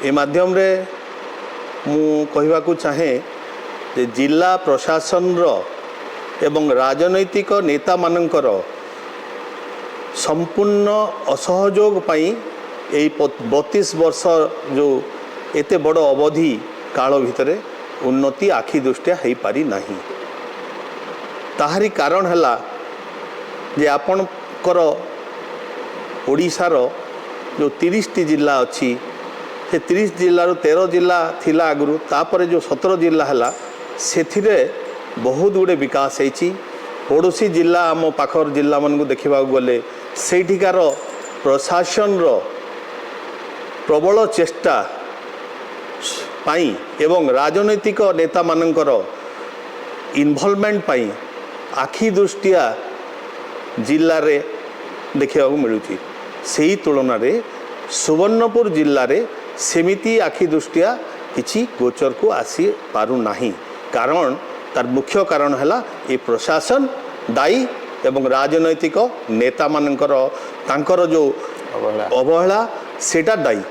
ए माध्यम रे मु कहवाकू चाहे जे जिला प्रशासन एवं राजनैतिक नेता मानकर संपूर्ण असहयोग पाई 32 वर्ष जो एते बड़ अवधि काल भितर उन्नति आखि दृष्टिया हो पारि नाही। ताहारी कारण हला जे आपणकर ओडिशार जो 30 टी जिला अच्छी से 30 जिल्लार 13 जिला थिला आगु तापर जो 17 जिला है से बहुत गुड़े विकास होती। पड़ोसी जिला आम पाखर जिला मन को देखा गले सेठिकार प्रशासन प्रबल चेष्टा पाई एवं राजनैतिक नेता मानकर इन्वॉल्वमेंट पाई आखि दृष्टिया जिले रे देखा मिलूँ। से तुलन में सुवर्णपुर जिले में सेमिति आखि दृष्टिया किसी गोचर को आसी पारु नाही। कारण तार मुख्य कारण है ये प्रशासन दायी एवं राजनैतिक नेता मानकर तांकर जो अवहेला सेटा दायी।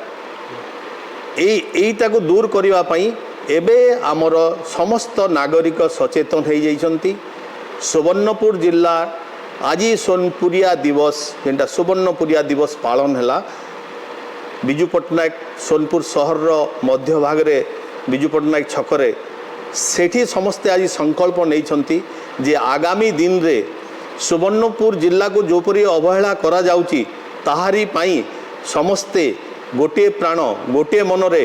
यहीटा को दूर करने पाई एबे आमर समस्त नागरिक सचेतन हो जाइछंती। सुवर्णपुर जिला आज सोनपुरिया दिवस जेनटा सुवर्णपुरिया दिवस पालन है विजु पट्टनायक सोनपुर सहर मध्य भाग रे विजु पट्टनायक छकरे सेठी समस्ते आज संकल्प नहीं जे आगामी दिन रे सुवर्णपुर जिला को जोपरी अवहेला करा जाउची ताहारी पाई समस्ते गोटे प्राण गोटे मनरे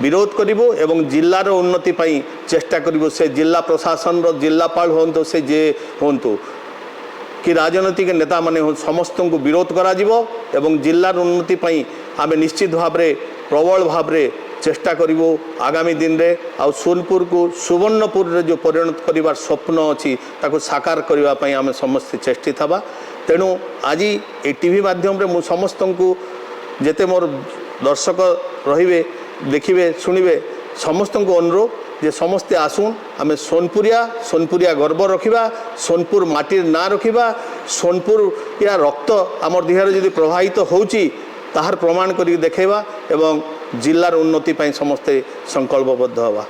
विरोध करिवो एवं जिल्लार उन्नति पाई चेष्टा करिवो। से जिला प्रशासन जिलापाल होंतु से जे होंतु कि राजनैतिक नेता माने समस्त को विरोध करा जिवो एवं जिल्लार उन्नति पाई आमे निश्चित भाव रे प्रबल भाव रे चेष्टा करिवो। आगामी दिन रे आ सोनपुर को सुवर्णपुर रे जो परिणत करिवार स्वप्न अछि ताको साकार करिवा पाई आमे समस्त चेष्टित हबा। तेणु आज ए टीवी माध्यम रे मु समस्त को जेते मोर दर्शक रहिबे देखिबे सुनिबे समस्त को अनुरोध जे समस्ते आसुन आमे सोनपुरिया गर्व रखिबा। सोनपुर माटिर ना रखिबा। सोनपुर या रक्त आमर देहरे जदि प्रवाहित होउची ताहार प्रमाण करी देखेबा एवं जिल्लार उन्नति पाई समस्ते संकल्पबद्ध हवा।